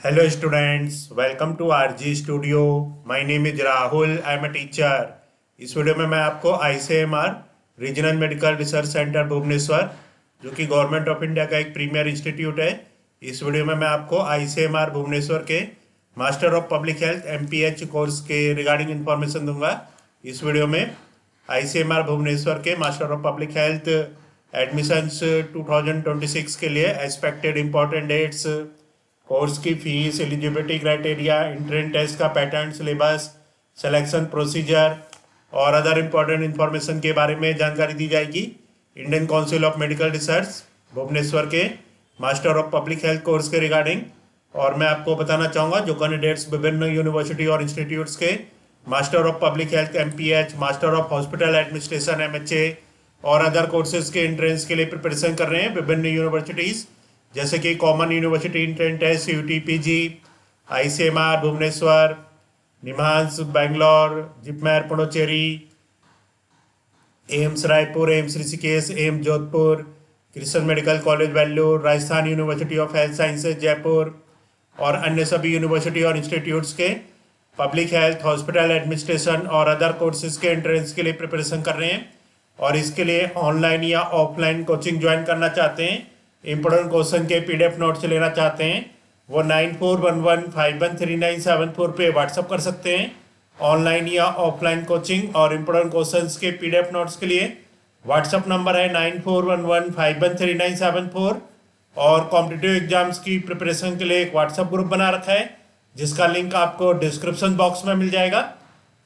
Hello students, welcome to RG Studio. My name is Rahul. I am a teacher. इस video में मैं आपको ICMR regional medical research centre Bhubaneswar जो कि government of India का एक प्रीमियर इंस्टीट्यूट है, इस वीडियो में मैं आपको ICMR भुवनेश्वर के master of public health MPH course के रिगार्डिंग इन्फॉर्मेशन दूंगा। इस वीडियो में ICMR भुवनेश्वर के master of public health admissions 2026 के लिए एक्सपेक्टेड इम्पॉर्टेंट डेट्स, कोर्स की fees, eligibility criteria, entrance test का पैटर्न, सिलेबस, सिलेक्शन प्रोसीजर और अदर इम्पॉर्टेंट इन्फॉर्मेशन के बारे में जानकारी दी जाएगी। Indian Council of Medical Research Bhubaneswar के master of public health course के रिगार्डिंग। और मैं आपको बताना चाहूँगा जो कैंडिडेट्स विभिन्न यूनिवर्सिटी और इंस्टीट्यूट्स के master of public health MPH, master of hospital administration MHA और अदर कोर्सेज के एंट्रेंस के लिए प्रिपरेशन कर रहे हैं विभिन्न यूनिवर्सिटीज़ जैसे कि common university entrance test UTPG, ICMR Bhubaneswar, NIMHANS Bangalore, JIPMER Puducherry, AIIMS Raipur, AIIMS Rishikesh, AIIMS Jodhpur, Krishna medical college Vellore, Rajasthan university of health sciences Jaipur और अन्य सभी यूनिवर्सिटी और इंस्टीट्यूट्स के पब्लिक हेल्थ, हॉस्पिटल एडमिनिस्ट्रेशन और अदर कोर्सेज के एंट्रेंस के लिए प्रिपरेशन कर रहे हैं और इसके लिए ऑनलाइन या ऑफलाइन कोचिंग ज्वाइन करना चाहते हैं, इम्पोर्टेंट क्वेश्चन के PDF नोट्स लेना चाहते हैं, वो 9411513974 पे व्हाट्सअप कर सकते हैं। ऑनलाइन या ऑफलाइन कोचिंग और इम्पोर्टेंट क्वेश्चंस के PDF नोट्स के लिए व्हाट्सअप नंबर है 9411513974 और कॉम्पिटिटिव एग्जाम्स की प्रिपरेशन के लिए एक व्हाट्सअप ग्रुप बना रखा है जिसका लिंक आपको डिस्क्रिप्शन बॉक्स में मिल जाएगा।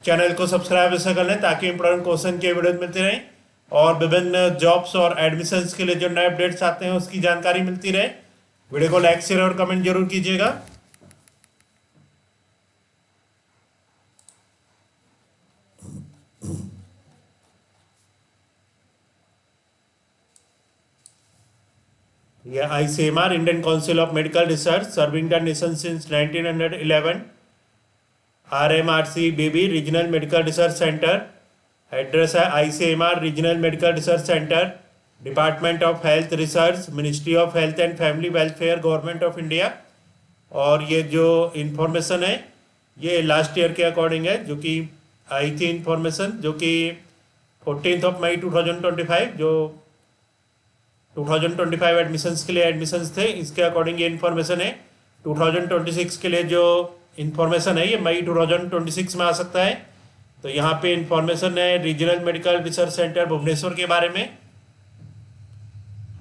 चैनल को सब्सक्राइब ऐसा कर लें ताकि इंपॉर्टेंट क्वेश्चन के वीडियो मिलते रहें और विभिन्न जॉब्स और एडमिशन्स के लिए जो नए अपडेट्स आते हैं उसकी जानकारी मिलती रहे। वीडियो को लाइक, शेयर और कमेंट जरूर कीजिएगा। यह ICMR Indian Council of Medical research serving the nation since 1911, RMRC BB regional medical research centre. Address है ICMR regional medical research centre, department of health research, ministry of health and family welfare, government of India. और ये जो information है ये last year के according है जो कि आई थी इन्फॉर्मेशन, जो कि 14 मई 2025 जो 2025 एडमिशन्स के लिए एडमिशन्स थे इसके अकॉर्डिंग ये इन्फॉर्मेशन है। 2026 के लिए जो इन्फॉर्मेशन है ये मई 2026 में आ सकता है। तो यहाँ पे इंफॉर्मेशन है regional medical research centre Bhubaneswar के बारे में।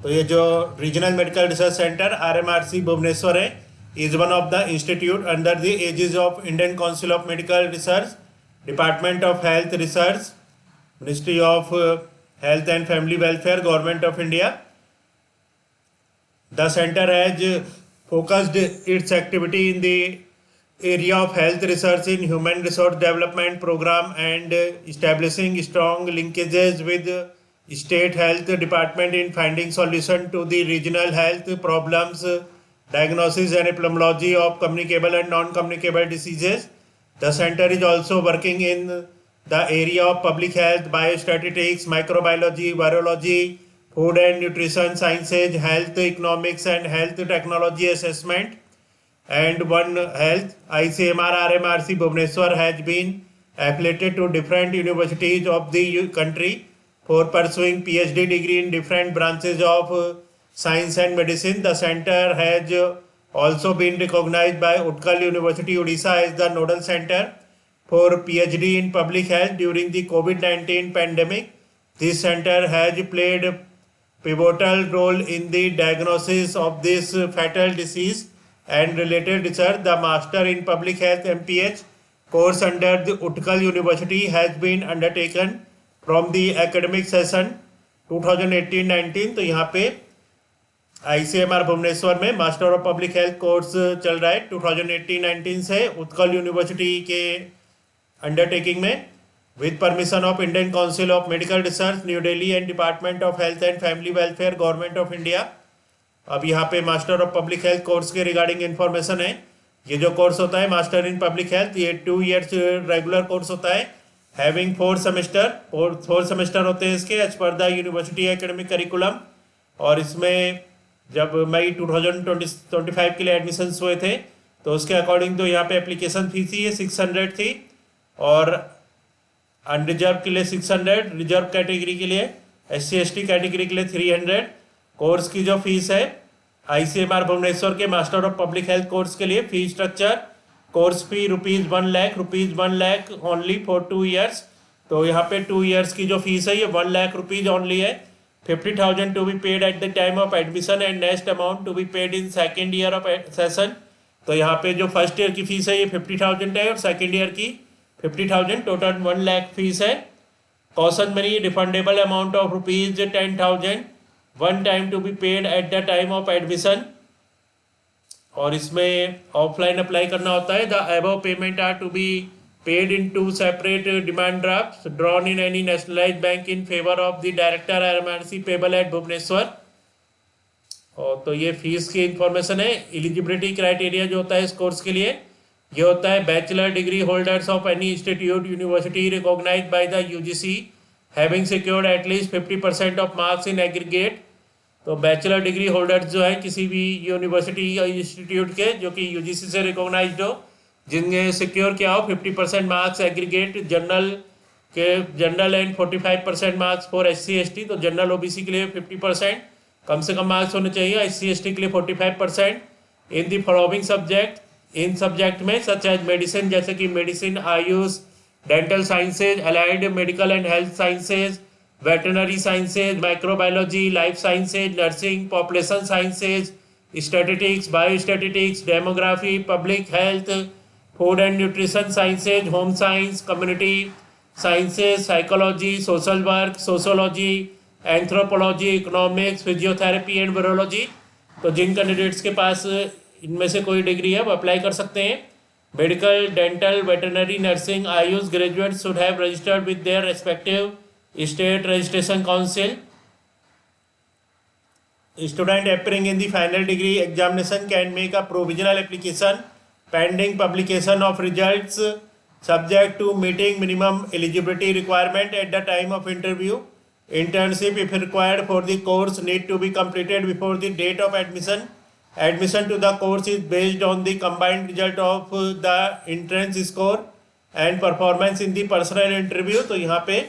तो ये जो regional medical research centre RMRC Bhubaneswar है is one of the institute under the aegis of Indian Council of Medical Research, department of health research, ministry of health and family welfare, government of India. The centre has focused its activity in the area of health research in human resource development program and establishing strong linkages with state health department in finding solution to the regional health problems, diagnosis and epidemiology of communicable and non-communicable diseases. The center is also working in the area of public health, biostatistics, microbiology, virology, food and nutrition sciences, health economics and health technology assessment and One Health. ICMR RMRC Bhubaneswar has been affiliated to different universities of the country for pursuing PhD degree in different branches of science and medicine. The center has also been recognized by Utkal University Odisha as the nodal center for PhD in public health during the COVID-19 pandemic. This center has played a pivotal role in the diagnosis of this fatal disease and related research. The Master in Public Health MPH course under the Utkal University has been undertaken from the academic session 2018-19। तो यहाँ पे ICMR Bhubaneswar में master of public health course चल रहा है 2018-19 से Utkal university के undertaking में with permission of Indian Council of Medical research new Delhi and department of health and family welfare, government of India. अब यहाँ पे master of public health course के रिगार्डिंग इन्फॉर्मेशन है। ये जो कोर्स होता है मास्टर इन पब्लिक हेल्थ ये 2 years रेगुलर कोर्स होता है, हैविंग 4 सेमेस्टर। 4 सेमेस्टर होते हैं इसके as per the university academic curriculum. और इसमें जब मई 2025 के लिए एडमिशन्स हुए थे तो उसके अकॉर्डिंग तो यहाँ पे एप्लीकेशन फीस ही 600 थी, और अनरिजर्व के लिए 600, रिजर्व कैटेगरी के लिए SC/ST कैटेगरी के लिए 300। कोर्स की जो फीस है ICMR भुवनेश्वर के master of public health course के लिए fee structure, course fee ₹1,00,000 only for 2 years. तो यहाँ पे 2 ईयर्स की जो फीस है ये ₹1,00,000 ओनली है। 50,000 to be paid at the time of admission and next amount to be paid in second year of session. तो यहाँ पे जो फर्स्ट ईयर की फीस है ये 50,000 है और सेकेंड ईयर की 50,000, टोटल 1,00,000 फीस है। Caution money refundable amount of ₹10,000 one time to be paid at the time of admission. और इसमें ऑफलाइन अप्लाई करना होता है। The above payment are to be paid in 2 separate demand draft drawn in any nationalised bank in favour of the director RMRC payable at Bhubaneswar. और तो ये fees की information है। एलिजिबिलिटी क्राइटेरिया जो होता है इस कोर्स के लिए ये होता है bachelor degree holders of any institute university recognised by the UGC having secured at least 50% of marks in aggregate. तो बैचलर डिग्री होल्डर्स जो है किसी भी यूनिवर्सिटी या इंस्टीट्यूट के जो कि UGC से रिकॉग्नाइज्ड हो, जिनने सिक्योर किया हो 50% marks aggregate general and 45% marks for SC/ST। तो जनरल OBC के लिए 50% कम से कम मार्क्स होने चाहिए, SC/ST के लिए 45%। इन दी फॉलोइंग सब्जेक्ट, इन सब्जेक्ट में सच एज मेडिसिन, जैसे कि medicine, AYUSH, dental sciences, allied medical and health sciences, veterinary sciences, microbiology, life sciences, nursing, population sciences, statistics, biostatistics, demography, public health, food and nutrition sciences, home science, community sciences, psychology, social work, sociology, anthropology, economics, physiotherapy and virology. तो जिन candidates के पास इनमें से कोई degree है वो apply कर सकते हैं। Medical, dental, veterinary, nursing, Ayush graduate should have registered with their respective state registration council. Student appearing in the final degree examination can make a provisional application pending publication of results subject to meeting minimum eligibility requirement at the time of interview. Internship, if required for the course, need to be completed before the date of admission. Admission to the course is based on the combined result of the entrance score and performance in the personal interview. तो यहाँ पे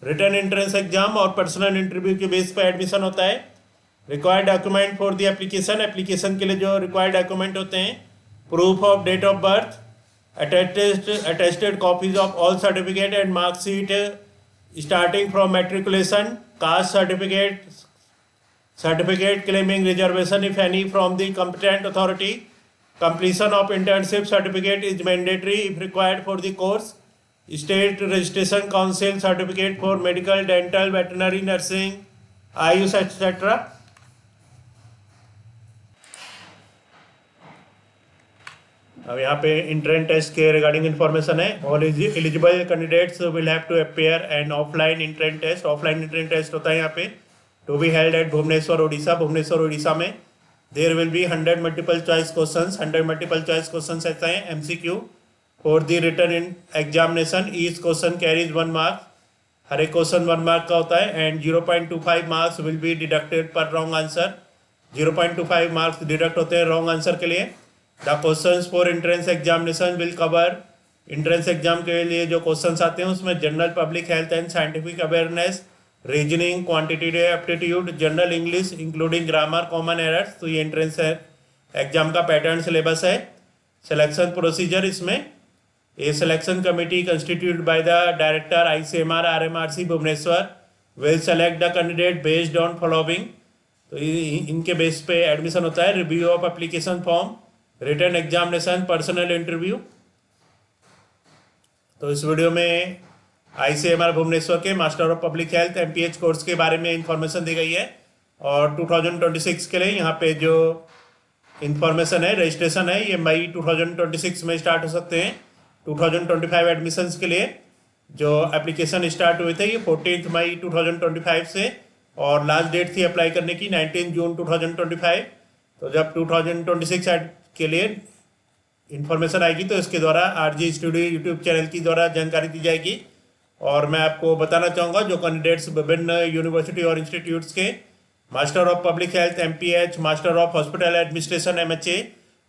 written entrance exam और personal interview के base पे admission होता है। Required document for the application, application के लिए जो रिक्वायर्ड डॉक्यूमेंट होते हैं, proof of date of birth, attested copies of all certificate and marksheet starting from matriculation, caste certificate claiming reservation if any from the competent authority. Completion of internship certificate is mandatory if required for the course. State registration council certificate for medical, dental, veterinary, nursing, AYUSH etc. अब यहाँ पे entrance test के regarding information है। All eligible candidates will have to appear an offline entrance test. Offline entrance test होता है यहाँ पे to be held at Bhubaneswar Odisha. Bhubaneswar Odisha में there will be 100 multiple choice questions. 100 multiple choice questions ऐसा है MCQ for the written in examination. Each question carries 1 mark. हर एक question 1 mark का होता है and 0.25 marks will be deducted पर रॉन्ग आंसर। 0.25 मार्क्स डिडक्ट होते हैं रॉन्ग आंसर के लिए। The questions for entrance examination will cover, entrance exam के लिए जो क्वेश्चंस आते हैं उसमें general public health and scientific awareness, reasoning, quantitative aptitude, general English including grammar, common errors. तो ये एंट्रेंस एग्जाम का पैटर्न सिलेबस है। सिलेक्शन प्रोसीजर, इसमें ए selection committee constitute by the director ICMR RMRC Bhubaneswar will select the candidate based on following. तो इनके base पे admission होता है। Review of application form, written examination, personal interview. तो इस वीडियो में ICMR भुवनेश्वर के master of public health MPH course के बारे में इंफॉर्मेशन दी गई है। और 2026 के लिए यहाँ पे जो इंफॉर्मेशन है, रजिस्ट्रेशन है, ये मई 2026 में स्टार्ट हो सकते हैं। 2025 एडमिशन्स के लिए जो एप्लीकेशन स्टार्ट हुए थे ये 14 मई 2025 से, और लास्ट डेट थी अप्लाई करने की 19 जून 2025। तो जब 2026 के लिए इंफॉर्मेशन आएगी तो इसके द्वारा RG स्टूडियो यूट्यूब चैनल की द्वारा जानकारी दी जाएगी। और मैं आपको बताना चाहूँगा जो कैंडिडेट्स विभिन्न यूनिवर्सिटी और इंस्टीट्यूट्स के master of public health MPH, master of hospital administration MHA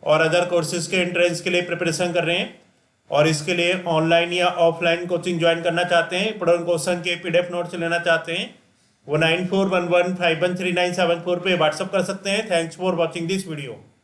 और अदर कोर्सेज के एंट्रेंस के लिए प्रिपरेशन कर रहे हैं और इसके लिए ऑनलाइन या ऑफलाइन कोचिंग ज्वाइन करना चाहते हैं, इंपोर्टेंट क्वेश्चन के PDF नोट्स लेना चाहते हैं, वो 9411513974 पे व्हाट्सअप कर सकते हैं। Thanks for watching this video.